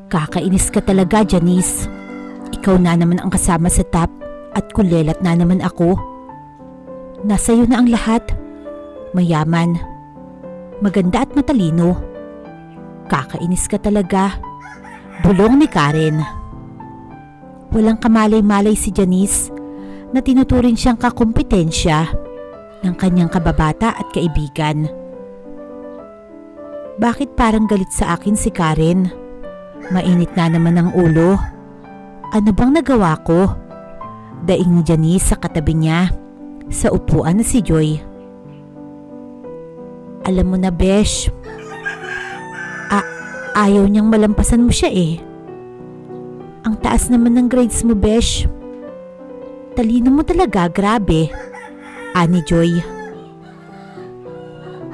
Kakainis ka talaga, Janice. Ikaw na naman ang kasama sa top at kulelat na naman ako. Nasa iyo na ang lahat. Mayaman, maganda at matalino. Kakainis ka talaga. Bulong ni Karen. Walang kamalay-malay si Janice na tinuturing siyang kakumpetensya ng kanyang kababata at kaibigan. Bakit parang galit sa akin si Karen? Mainit na naman ang ulo. Ano bang nagawa ko? Daing ni Janice sa katabi niya sa upuan na si Joy. Alam mo na, Besh, ayaw niyang malampasan mo siya eh. Ang taas naman ng grades mo, Besh. Talino mo talaga, grabe. Ani Joy.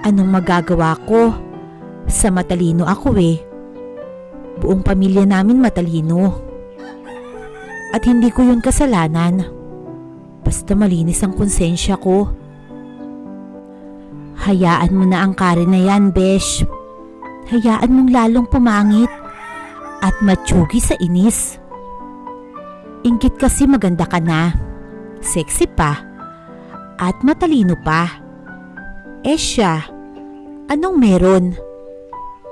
Anong magagawa ko? Sa matalino ako eh. Buong pamilya namin matalino. At hindi ko yun kasalanan. Basta malinis ang konsensya ko. Hayaan mo na ang Karen na yan, Besh. Hayaan mong lalong pumangit at matsugi sa inis. Ingkit kasi maganda ka na, sexy pa, at matalino pa. Eh siya, anong meron?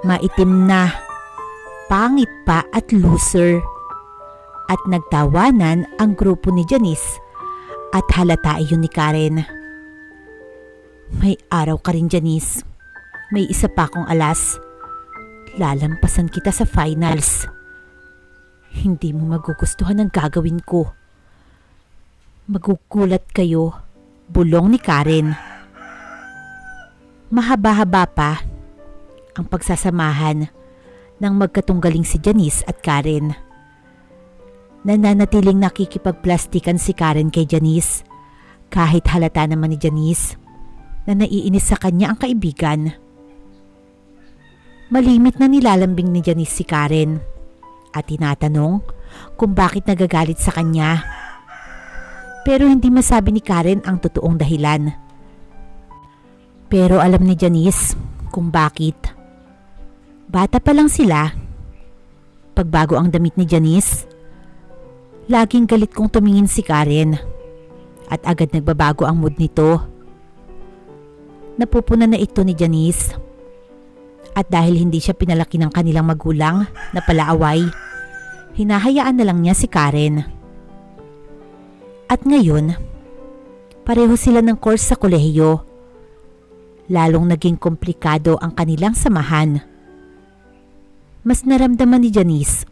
Maitim na, pangit pa at loser. At nagtawanan ang grupo ni Janice at halata iyon ni Karen. May araw ka rin, Janice. May isa pa akong alas. Lalampasan kita sa finals. Hindi mo magugustuhan ang gagawin ko. Magugulat kayo, bulong ni Karen. Mahaba-haba pa ang pagsasamahan ng magkatunggaling si Janice at Karen. Nananatiling nakikipagplastikan si Karen kay Janice kahit halata naman ni Janice na naiinis sa kanya ang kaibigan. Malimit na nilalambing ni Janice si Karen at tinatanong kung bakit nagagalit sa kanya. Pero hindi masabi ni Karen ang totoong dahilan. Pero alam ni Janice kung bakit. Bata pa lang sila. Pagbago ang damit ni Janice, laging galit kong tumingin si Karen at agad nagbabago ang mood nito. Napupunan na ito ni Janice. At dahil hindi siya pinalaki ng kanilang magulang na palaaway, hinahayaan na lang niya si Karen. At ngayon, pareho sila ng course sa kolehiyo. Lalong naging komplikado ang kanilang samahan. Mas naramdaman ni Janice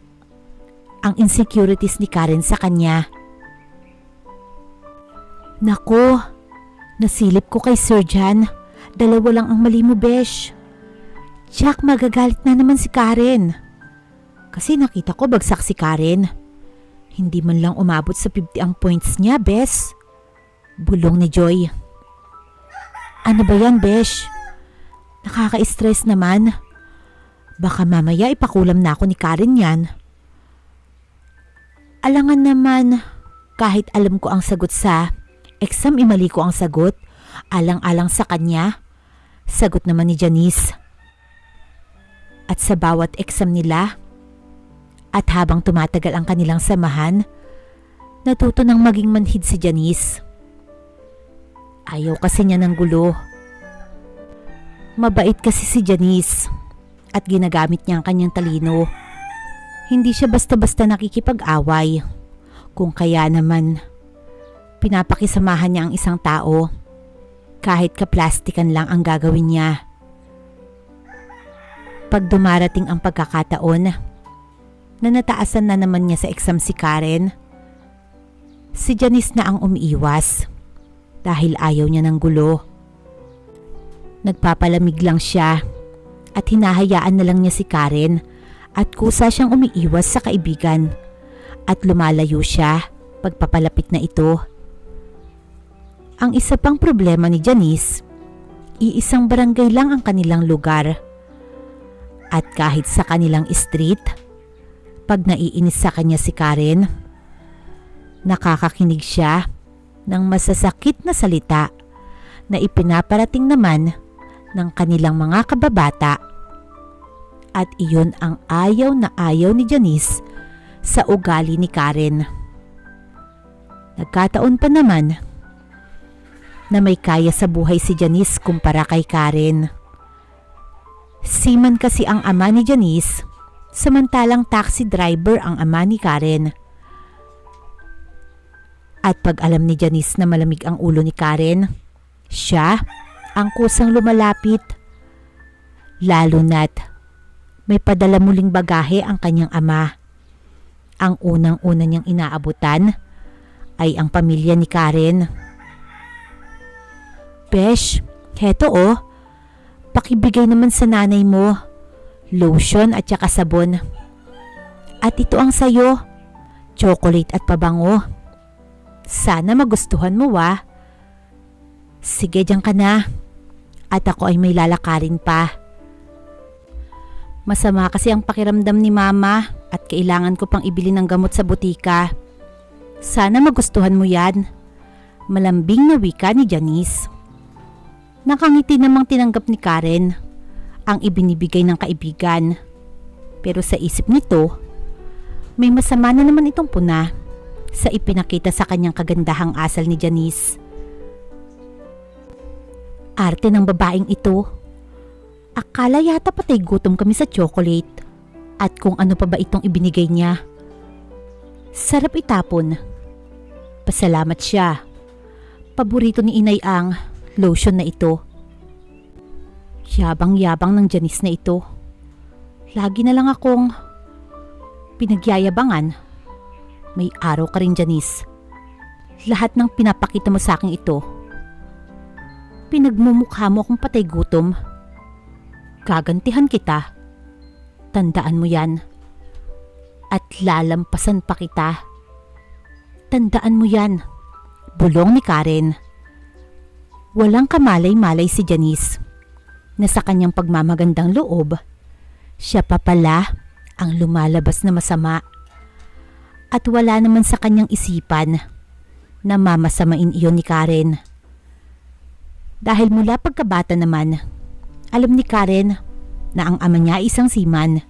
ang insecurities ni Karen sa kanya. Nako, nasilip ko kay Sir John. Dalawa lang ang mali mo, Besh. Jack, magagalit na naman si Karen. Kasi nakita ko bagsak si Karen. Hindi man lang umabot sa 50 ang points niya, Bes. Bulong ni Joy. Ano ba yan, Besh? Nakaka-stress naman. Baka mamaya ipakulam na ako ni Karen yan. Alangan naman, kahit alam ko ang sagot sa exam, imali ko ang sagot. Alang-alang sa kanya. Sagot naman ni Janice. At sa bawat exam nila, at habang tumatagal ang kanilang samahan, natuto nang maging manhid si Janice. Ayaw kasi niya ng gulo. Mabait kasi si Janice at ginagamit niya ang kanyang talino. Hindi siya basta-basta nakikipag-away. Kung kaya naman, pinapakisamahan niya ang isang tao kahit kaplastikan lang ang gagawin niya. Pag dumarating ang pagkakataon na nataasan na naman niya sa exam si Karen, si Janice na ang umiiwas dahil ayaw niya ng gulo. Nagpapalamig lang siya at hinahayaan na lang niya si Karen at kusa siyang umiiwas sa kaibigan at lumalayo siya pagpapalapit na ito. Ang isa pang problema ni Janice, iisang barangay lang ang kanilang lugar. At kahit sa kanilang street, pag naiinis sa kanya si Karen, nakakakinig siya ng masasakit na salita na ipinaparating naman ng kanilang mga kababata. At iyon ang ayaw na ayaw ni Janice sa ugali ni Karen. Nagkataon pa naman na may kaya sa buhay si Janice kumpara kay Karen. Seaman kasi ang ama ni Janice, samantalang taxi driver ang ama ni Karen. At pag alam ni Janice na malamig ang ulo ni Karen, siya ang kusang lumalapit. Lalo na't may padala muling bagahe ang kanyang ama. Ang unang-una niyang inaabutan ay ang pamilya ni Karen. Besh, heto pakibigay naman sa nanay mo. Lotion at saka sabon. At ito ang sayo, chocolate at pabango. Sana magustuhan mo Sige, diyan ka na. At ako ay may lalakarin pa. Masama kasi ang pakiramdam ni Mama at kailangan ko pang ibili ng gamot sa butika. Sana magustuhan mo yan. Malambing na wika ni Janice. Nakangiti namang tinanggap ni Karen ang ibinibigay ng kaibigan. Pero sa isip nito, may masama na naman itong puna sa ipinakita sa kanyang kagandahang asal ni Janice. Arte ng babaeng ito. Akala yata patay gutom kami sa chocolate at kung ano pa ba itong ibinigay niya. Sarap itapon. Pasalamat siya. Paborito ni Inay ang lotion na ito. Yabang-yabang ng Janice na ito. Lagi na lang akong pinagyayabangan. May araw ka rin, Janice. Lahat ng pinapakita mo sa akin ito, pinagmumukha mo akong patay gutom. Gagantihan kita. Tandaan mo yan. At lalampasan pa kita. Tandaan mo yan. Bulong ni Karen. Walang kamalay-malay si Janice na sa kanyang pagmamagandang loob, siya pa pala ang lumalabas na masama. At wala naman sa kanyang isipan na mamasamain iyon ni Karen. Dahil mula pagkabata naman, alam ni Karen na ang ama niya ay isang seaman.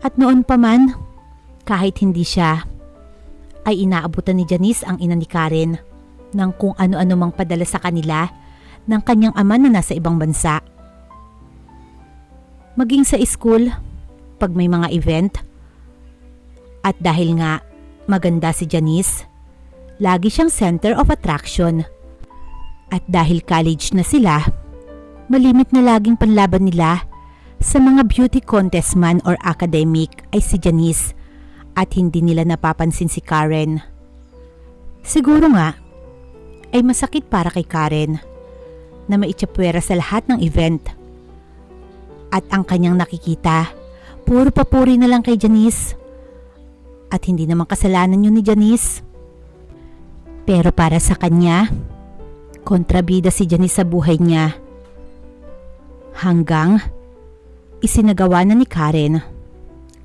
At noon pa man, kahit hindi siya, ay inaabutan ni Janice ang ina ni Karen ng kung ano-ano mang padala sa kanila ng kanyang ama na nasa ibang bansa. Maging sa school, pag may mga event, at dahil nga maganda si Janice, lagi siyang center of attraction. At dahil college na sila, malimit na laging panlaban nila sa mga beauty contest man or academic ay si Janice at hindi nila napapansin si Karen. Siguro nga ay masakit para kay Karen na maitsapwera sa lahat ng event. At ang kanyang nakikita, puro papuri na lang kay Janice. At hindi naman kasalanan yun ni Janice. Pero para sa kanya, kontrabida si Janice sa buhay niya. Hanggang isinagawa na ni Karen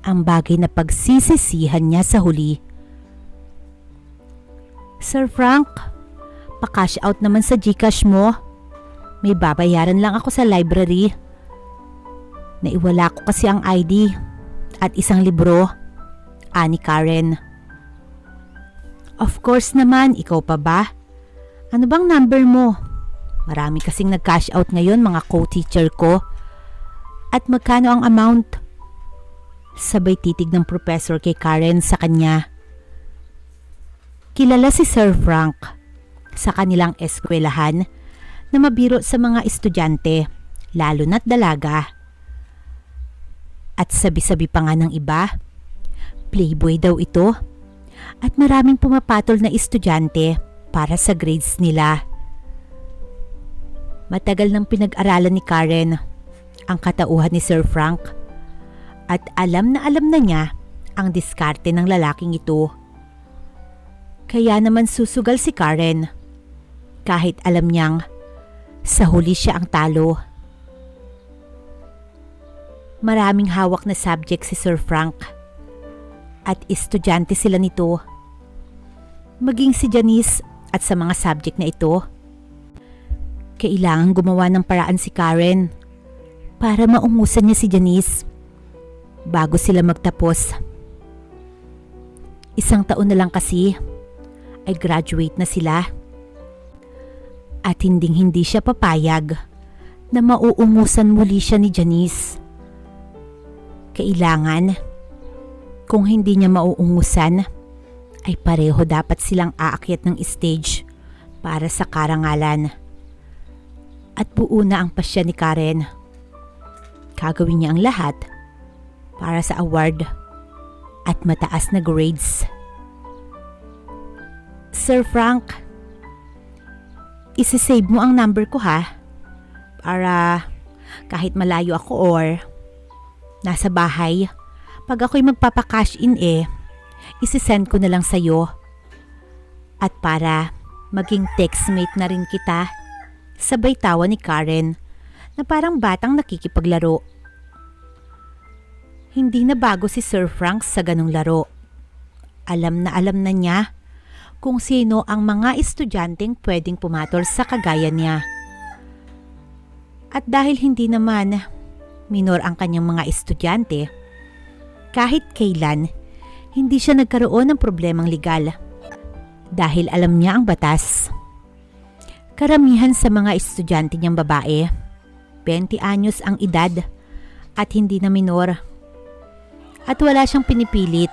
ang bagay na pagsisisihan niya sa huli. Sir Frank, pa-cash out naman sa GCash mo. May babayaran lang ako sa library. Naiwala ko kasi ang ID at isang libro. Ani Karen. Of course naman, ikaw pa ba? Ano bang number mo? Marami kasing nag-cash out ngayon mga co-teacher ko. At magkano ang amount? Sabay titig ng professor kay Karen sa kanya. Kilala si Sir Frank sa kanilang eskwelahan na mabiro sa mga estudyante, lalo na't dalaga. At sabi-sabi pa nga ng iba, playboy daw ito at maraming pumapatol na estudyante para sa grades nila. Matagal nang pinag-aralan ni Karen ang katauhan ni Sir Frank at alam na niya ang diskarte ng lalaking ito. Kaya naman susugal si Karen kahit alam niyang sa huli siya ang talo. Maraming hawak na subject si Sir Frank at estudyante sila nito. Maging si Janice at sa mga subject na ito, kailangan gumawa ng paraan si Karen para maungusan niya si Janice bago sila magtapos. 1 taon na lang kasi ay graduate na sila. At hindi siya papayag na mauungusan muli siya ni Janice. Kailangan, kung hindi niya mauungusan, ay pareho dapat silang aakyat ng stage para sa karangalan. At buo na ang pasya ni Karen. Gagawin niya ang lahat para sa award at mataas na grades. Sir Frank, isi-save mo ang number ko ha, para kahit malayo ako or nasa bahay, pag ako'y magpapa-cash in isi-send ko na lang sa'yo. At para maging textmate na rin kita, sabay tawa ni Karen na parang batang nakikipaglaro. Hindi na bago si Sir Frank sa ganong laro. Alam na niya kung sino ang mga estudyanteng pwedeng pumatol sa kagaya niya. At dahil hindi naman minor ang kanyang mga estudyante, kahit kailan, hindi siya nagkaroon ng problemang legal. Dahil alam niya ang batas. Karamihan sa mga estudyante niyang babae, 20 anyos ang edad at hindi na minor. At wala siyang pinipilit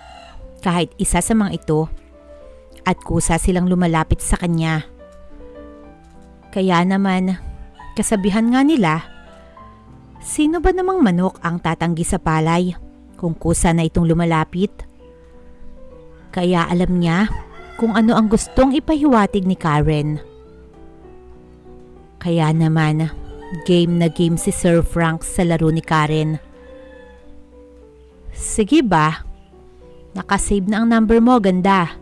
kahit isa sa mga ito, at kusa silang lumalapit sa kanya. Kaya naman, kasabihan nga nila, sino ba namang manok ang tatanggi sa palay kung kusa na itong lumalapit? Kaya alam niya kung ano ang gustong ipahiwatig ni Karen. Kaya naman, game na game si Sir Frank sa laro ni Karen. Sige ba? Nakasave na ang number mo, ganda.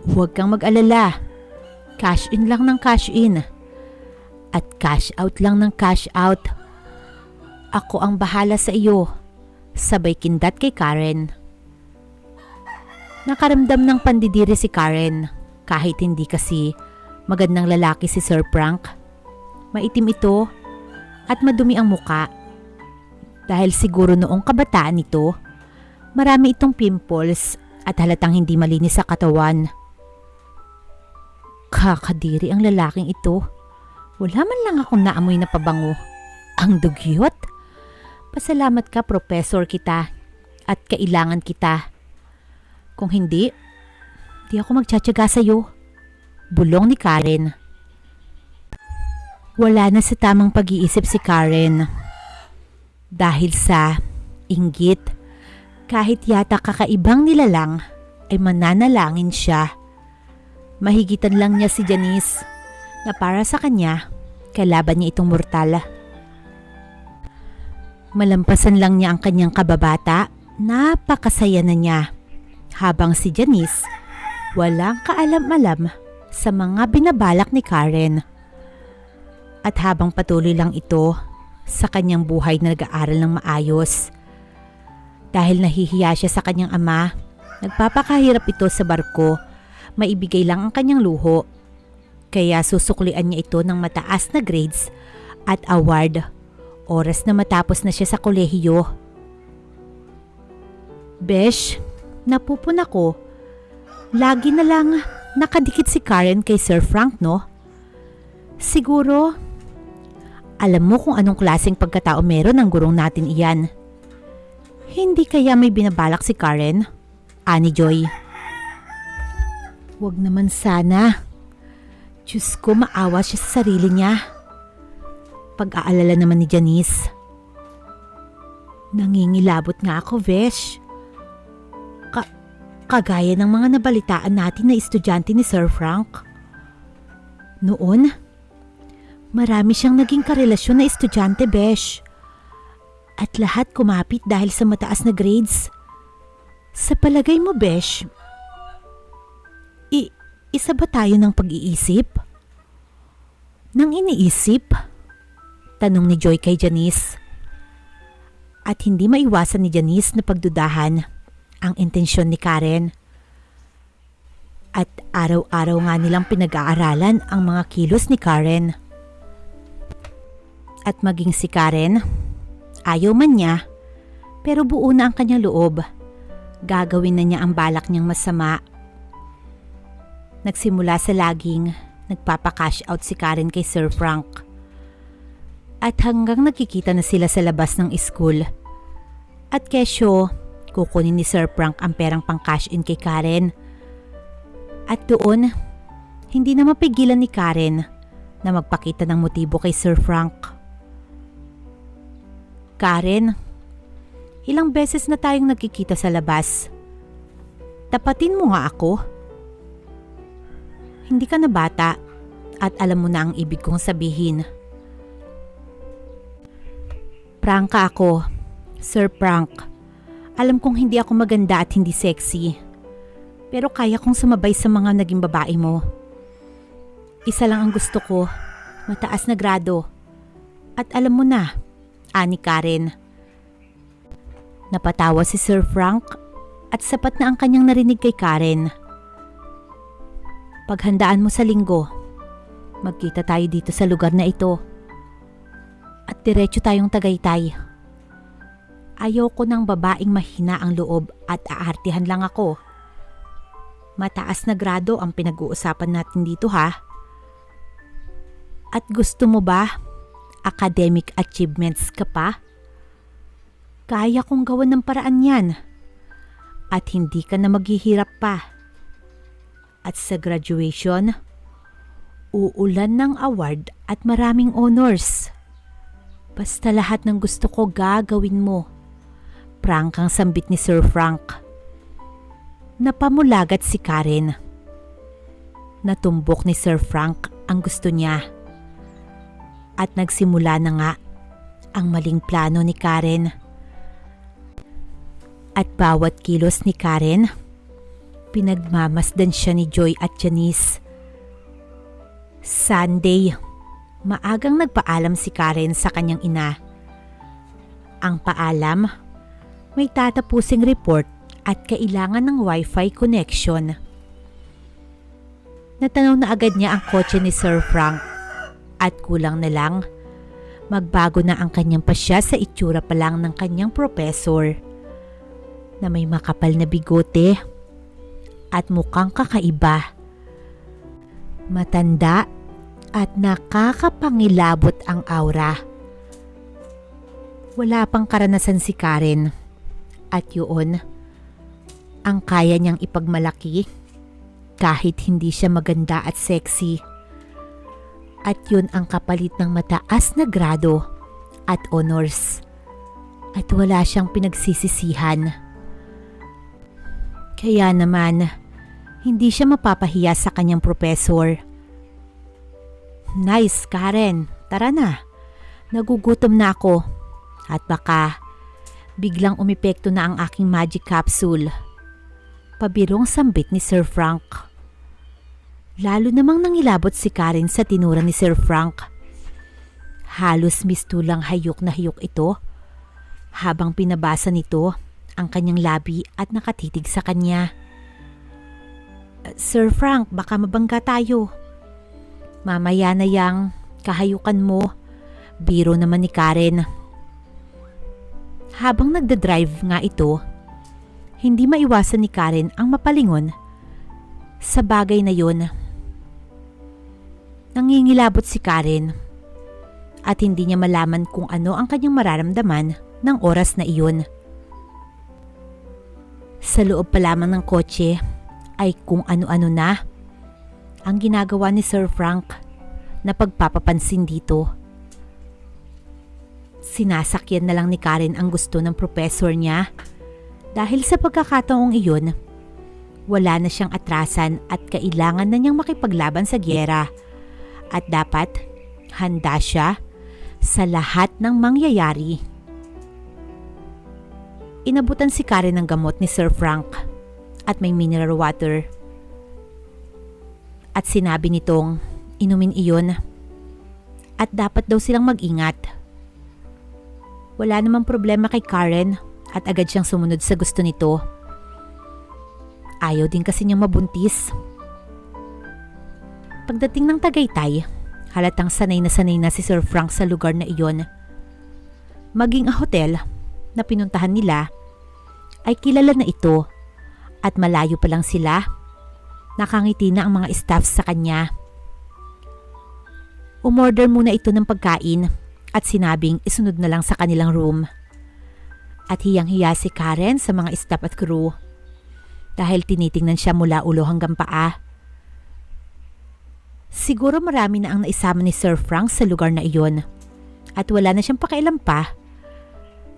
Huwag kang mag-alala. Cash in lang ng cash in. At cash out lang ng cash out. Ako ang bahala sa iyo. Sabay kindat kay Karen. Nakaramdam ng pandidiri si Karen kahit hindi kasi magandang lalaki si Sir Frank. Maitim ito at madumi ang muka. Dahil siguro noong kabataan nito, marami itong pimples at halatang hindi malinis sa katawan. Kakadiri ang lalaking ito. Wala man lang akong naamoy na pabango. Ang dugyot. Pasalamat ka, professor kita. At kailangan kita. Kung hindi, di ako magtsatsaga sa'yo. Bulong ni Karen. Wala na sa tamang pag-iisip si Karen. Dahil sa inggit, kahit yata kakaibang nilalang, ay mananalangin siya. Mahigitan lang niya si Janice na para sa kanya, kalaban niya itong mortal. Malampasan lang niya ang kanyang kababata, napakasaya na niya. Habang si Janice, walang kaalam-alam sa mga binabalak ni Karen. At habang patuloy lang ito sa kanyang buhay na nag-aaral ng maayos. Dahil nahihiya siya sa kanyang ama, nagpapakahirap ito sa barko. Maibigay lang ang kanyang luho. Kaya susuklian niya ito ng mataas na grades at award. Oras na matapos na siya sa kolehiyo. Besh, napupun ako. Lagi na lang nakadikit si Karen kay Sir Frank, no? Siguro, alam mo kung anong klaseng pagkatao meron ng gurong natin iyan. Hindi kaya may binabalak si Karen? Ani Joy. Wag naman sana. Diyos ko, maawa siya sa sarili niya. Pag-aalala naman ni Janice. Nangingilabot nga ako, Vesh. Kagaya ng mga nabalitaan natin na estudyante ni Sir Frank. Noon, marami siyang naging karelasyon na estudyante, Besh. At lahat kumapit dahil sa mataas na grades. Sa palagay mo, Besh, isa ba tayo ng pag-iisip? Nang iniisip? Tanong ni Joy kay Janice. At hindi maiwasan ni Janice na pagdudahan ang intensyon ni Karen. At araw-araw nga nilang pinag-aaralan ang mga kilos ni Karen. At maging si Karen, ayaw man niya, Pero buo na ang kanyang loob. Gagawin na niya ang balak niyang masama. Nagsimula sa laging nagpapa-cash out si Karen kay Sir Frank. At hanggang nakikita na sila sa labas ng school. At kesyo, kukunin ni Sir Frank ang perang pang-cash in kay Karen. At doon, hindi na mapigilan ni Karen na magpakita ng motibo kay Sir Frank. Karen, ilang beses na tayong nagkikita sa labas. Tapatin mo nga ako. Hindi ka na bata at alam mo na ang ibig kong sabihin. Prangka ako, Sir Frank. Alam kong hindi ako maganda at hindi sexy. Pero kaya kong sumabay sa mga naging babae mo. Isa lang ang gusto ko, mataas na grado. At alam mo na, ani Karen. Napatawa si Sir Frank at sapat na ang kanyang narinig kay Karen. Paghandaan mo sa linggo, magkita tayo dito sa lugar na ito. At diretso tayong Tagaytay. Ayaw ko ng babaeng mahina ang loob at aartihan lang ako. Mataas na grado ang pinag-uusapan natin dito ha. At gusto mo ba academic achievements ka pa? Kaya kong gawan ng paraan yan. At hindi ka na maghihirap pa. At sa graduation, uulan ng award at maraming honors. Basta lahat ng gusto ko gagawin mo. Prangkang sambit ni Sir Frank. Napamulagat si Karen. Natumbok ni Sir Frank ang gusto niya. At nagsimula na nga ang maling plano ni Karen. At bawat kilos ni Karen, pinagmamasdan siya ni Joy at Janice. Sunday, maagang nagpaalam si Karen sa kanyang ina. Ang paalam, may tatapusing report at kailangan ng wifi connection. Natanaw na agad niya ang kotse ni Sir Frank at kulang na lang, magbago na ang kanyang pasya sa itsura pa lang ng kanyang professor na may makapal na bigote at mukhang kakaiba. Matanda at nakakapangilabot ang aura. Wala pang karanasan si Karen at yun ang kaya niyang ipagmalaki kahit hindi siya maganda at sexy. At yun ang kapalit ng mataas na grado at honors. At wala siyang pinagsisisihan. Kaya naman, hindi siya mapapahiya sa kanyang professor. Nice, Karen. Tara na. Nagugutom na ako. At baka biglang umepekto na ang aking magic capsule. Pabirong sambit ni Sir Frank. Lalo namang nangilabot si Karen sa tinura ni Sir Frank. Halos mistulang hayok na hayok ito habang pinabasa nito ang kanyang labi at nakatitig sa kanya. Sir Frank, baka mabangga tayo. Mamaya na yang kahayukan mo. Biro naman ni Karen. Habang nagdadrive nga ito, hindi maiwasan ni Karen ang mapalingon sa bagay na yun. Nangingilabot si Karen at hindi niya malaman kung ano ang kanyang mararamdaman ng oras na iyon. Sa loob pa lamang ng kotse ay kung ano-ano na ang ginagawa ni Sir Frank na pagpapapansin dito. Sinasakyan na lang ni Karen ang gusto ng professor niya dahil sa pagkakataong iyon, wala na siyang atrasan at kailangan na niyang makipaglaban sa gyera at dapat handa siya sa lahat ng mangyayari. Inabutan si Karen ng gamot ni Sir Frank at may mineral water. At sinabi nitong inumin iyon at dapat daw silang mag-ingat. Wala namang problema kay Karen at agad siyang sumunod sa gusto nito. Ayaw din kasi niyang mabuntis. Pagdating ng Tagaytay, halatang sanay na si Sir Frank sa lugar na iyon. Maging ang hotel, na pinuntahan nila ay kilala na ito at malayo pa lang sila. Nakangiti na ang mga staff sa kanya. Umorder muna ito ng pagkain at sinabing isunod na lang sa kanilang room. At hiyang-hiya si Karen sa mga staff at crew dahil tinitingnan siya mula ulo hanggang paa. Siguro marami na ang naisama ni Sir Frank sa lugar na iyon at wala na siyang pakialam pa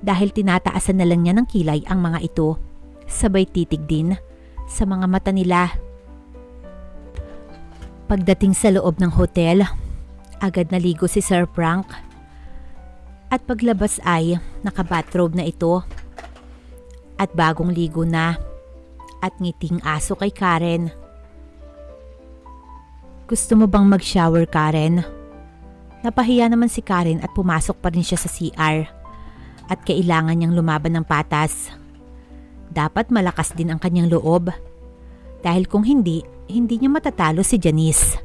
dahil tinataasan na lang niya ng kilay ang mga ito, sabay titig din sa mga mata nila. Pagdating sa loob ng hotel, agad naligo si Sir Frank at paglabas ay naka-bathrobe na ito at bagong ligo na at ngiting aso kay Karen. Gusto mo bang mag-shower, Karen? Napahiya naman si Karen at pumasok pa rin siya sa CR at kailangan niyang lumaban ng patas. Dapat malakas din ang kanyang loob dahil kung hindi niya matatalo si Janice.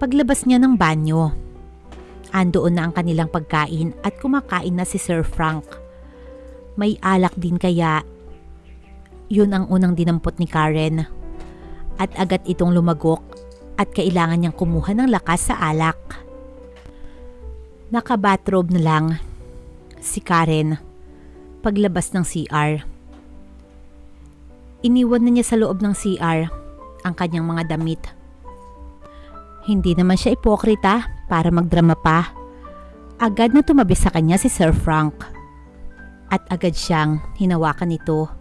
Paglabas niya ng banyo, andoon na ang kanilang pagkain at kumakain na si Sir Frank. May alak din kaya yun ang unang dinampot ni Karen at agad itong lumagok at kailangan niyang kumuha ng lakas sa alak. Naka-bathrobe na lang si Karen paglabas ng CR. Iniwan na niya sa loob ng CR ang kanyang mga damit. Hindi naman siya ipokrita para magdrama pa. Agad na tumabi sa kanya si Sir Frank at agad siyang hinawakan nito.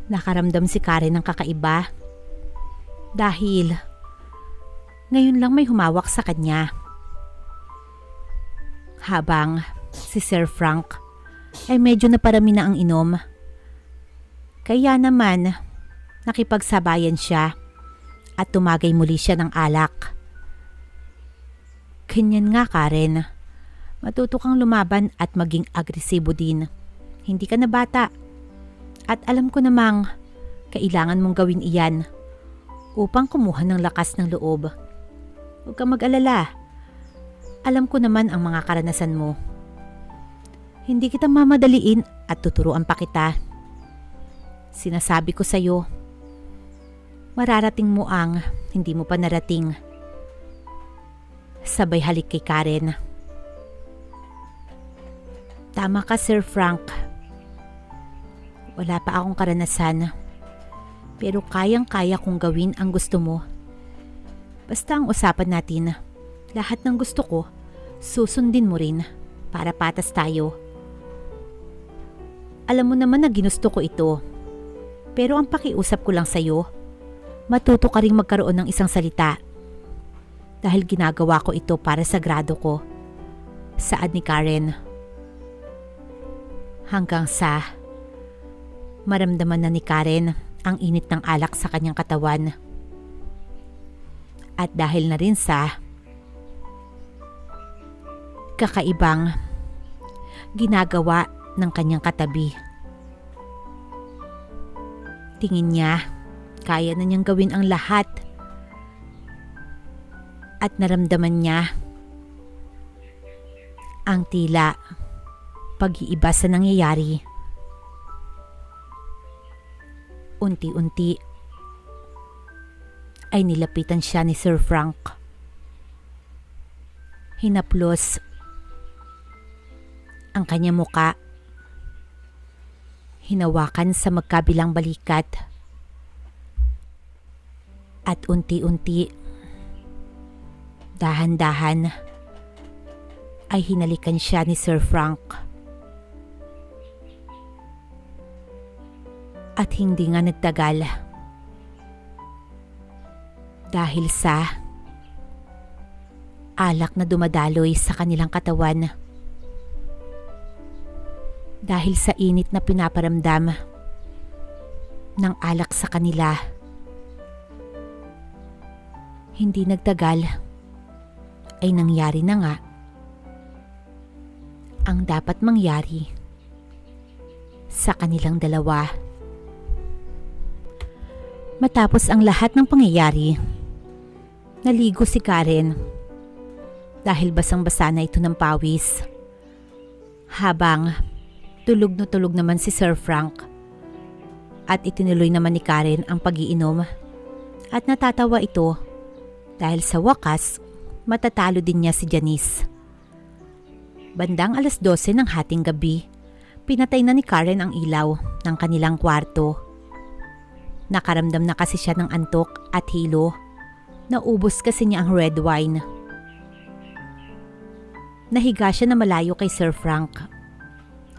Nakaramdam si Karen ng kakaiba dahil ngayon lang may humawak sa kanya. Habang si Sir Frank ay medyo naparami na ang inom. Kaya naman nakipagsabayan siya at tumagay muli siya ng alak. Ganyan nga, Karen. Matuto kang lumaban at maging agresibo din. Hindi ka na bata. At alam ko namang kailangan mong gawin iyan upang kumuha ng lakas ng loob. Huwag kang mag-alala. Alam ko naman ang mga karanasan mo. Hindi kita mamadaliin at tuturuan pa kita. Sinasabi ko sa'yo, mararating mo ang hindi mo pa narating. Sabay halik kay Karen. Tama ka, Sir Frank. Wala pa akong karanasan. Pero kayang-kaya kong gawin ang gusto mo. Basta ang usapan natin, lahat ng gusto ko, susundin mo rin para patas tayo. Alam mo naman na ginusto ko ito. Pero ang pakiusap ko lang sa'yo, matuto ka ring magkaroon ng isang salita. Dahil ginagawa ko ito para sa grado ko. Saad ni Karen. Hanggang sa maramdaman na ni Karen ang init ng alak sa kanyang katawan. At dahil na rin sa kakaibang ginagawa ng kanyang katabi. Tingin niya, kaya na niyang gawin ang lahat. At naramdaman niya ang tila pag-iiba sa nangyayari. Unti-unti ay nilapitan siya ni Sir Frank. Hinaplos ang kanyang muka. Hinawakan sa magkabilang balikat. At unti-unti, dahan-dahan, ay hinalikan siya ni Sir Frank. At hindi nga nagtagal. Dahil sa alak na dumadaloy sa kanilang katawan. Dahil sa init na pinaparamdam ng alak sa kanila. Hindi nagtagal ay nangyari na nga ang dapat mangyari sa kanilang dalawa. Matapos ang lahat ng pangyayari, naligo si Karen dahil basang-basa na ito ng pawis. Habang tulog na tulog naman si Sir Frank at itinuloy naman ni Karen ang pag-iinom at natatawa ito dahil sa wakas matatalo din niya si Janice. Bandang 12:00 ng hating gabi, pinatay na ni Karen ang ilaw ng kanilang kwarto. Nakaramdam na kasi siya ng antok at hilo. Naubos kasi niya ang red wine. Nahiga siya na malayo kay Sir Frank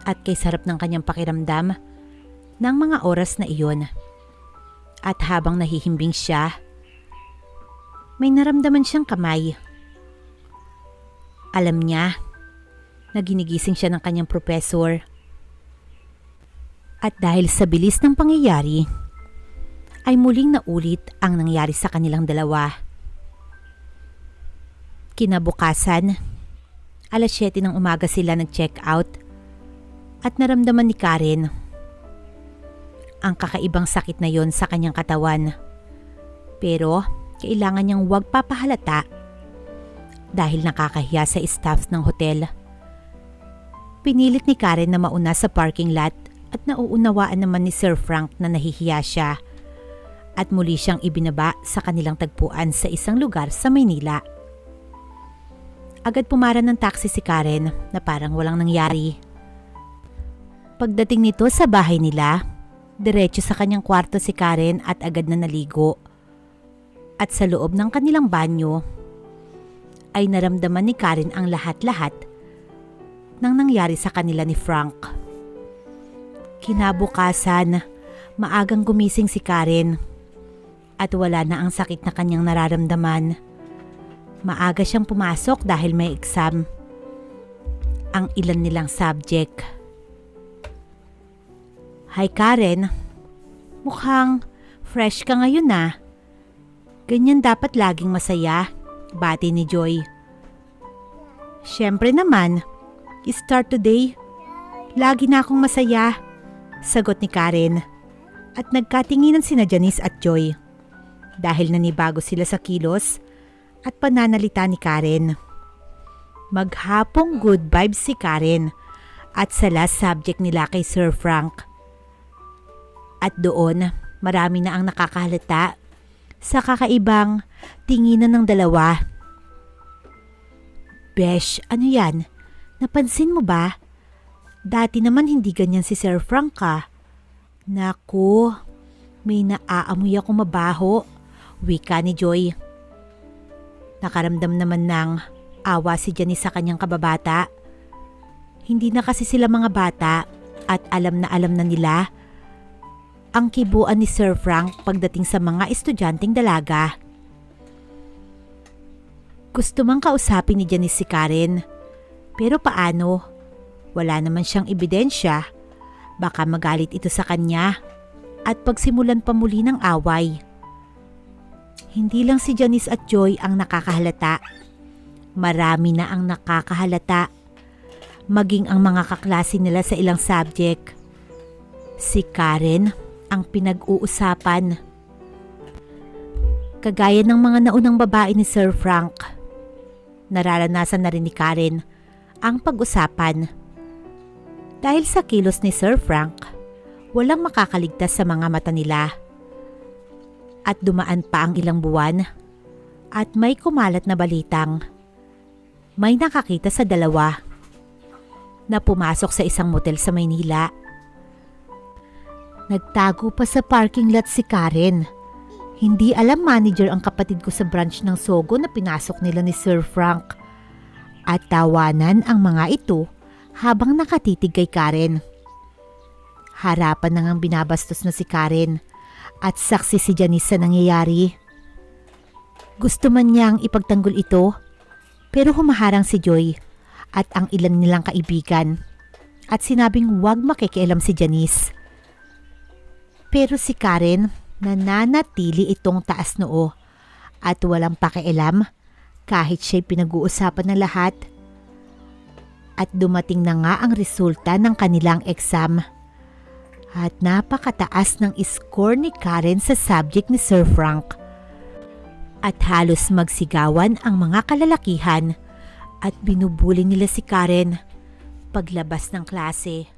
at kay sarap ng kanyang pakiramdam ng mga oras na iyon. At habang nahihimbing siya, may naramdaman siyang kamay. Alam niya na ginigising siya ng kanyang professor. At dahil sa bilis ng pangyayari, ay muling naulit ang nangyari sa kanilang dalawa. Kinabukasan, 7:00 ng umaga sila nag-check out at naramdaman ni Karen ang kakaibang sakit na yon sa kanyang katawan. Pero kailangan niyang huwag papahalata dahil nakakahiya sa staff ng hotel. Pinilit ni Karen na mauna sa parking lot at nauunawaan naman ni Sir Frank na nahihiya siya at muli siyang ibinaba sa kanilang tagpuan sa isang lugar sa Maynila. Agad pumara ng taxi si Karen na parang walang nangyari. Pagdating nito sa bahay nila, diretso sa kanyang kwarto si Karen at agad na naligo. At sa loob ng kanilang banyo, ay naramdaman ni Karen ang lahat-lahat ng nangyari sa kanila ni Frank. Kinabukasan, maagang gumising si Karen at wala na ang sakit na kanyang nararamdaman. Maaga siyang pumasok dahil may exam. Ang ilan nilang subject. Hi Karen, mukhang fresh ka ngayon na. Ganyan dapat laging masaya, bati ni Joy. Siyempre naman, start today, lagi na akong masaya, sagot ni Karen. At nagkatinginan sina Janice at Joy dahil nanibago sila sa kilos at pananalita ni Karen. Maghapong good vibes si Karen at sa last subject nila kay Sir Frank. At doon, marami na ang nakakahalata sa kakaibang tinginan ng dalawa. Besh, ano yan? Napansin mo ba? Dati naman hindi ganyan si Sir Frank ka. Naku, may naaamoy ako mabaho, wika ni Joy. Nakaramdam naman ng awa si Janice sa kanyang kababata. Hindi na kasi sila mga bata at alam na nila ang kibuan ni Sir Frank pagdating sa mga estudyanteng dalaga. Gusto mang kausapin ni Janice si Karen, pero paano? Wala naman siyang ebidensya. Baka magalit ito sa kanya at pagsimulan pa muli ng away. Hindi lang si Janice at Joy ang nakakahalata. Marami na ang nakakahalata. Maging ang mga kaklase nila sa ilang subject. Si Karen ang pinag-uusapan. Kagaya ng mga naunang babae ni Sir Frank, nararanasan na rin ni Karen ang pag-usapan. Dahil sa kilos ni Sir Frank, walang makakaligtas sa mga mata nila. At dumaan pa ang ilang buwan at may kumalat na balitang may nakakita sa dalawa na pumasok sa isang motel sa Maynila. Nagtago pa sa parking lot si Karen. Hindi alam manager ang kapatid ko sa branch ng Sogo na pinasok nila ni Sir Frank. At tawanan ang mga ito habang nakatitig kay Karen. Harapan na ngang binabastos na si Karen at saksi si Janice sa nangyayari. Gusto man niyang ipagtanggol ito, pero humaharang si Joy at ang ilan nilang kaibigan at sinabing huwag makikialam si Janice. Pero si Karen nananatili itong taas noo at walang pakialam kahit siya'y pinag-uusapan ng lahat. At dumating na nga ang resulta ng kanilang exam. At napakataas ng score ni Karen sa subject ni Sir Frank. At halos magsigawan ang mga kalalakihan at binubuli nila si Karen Paglabas ng klase,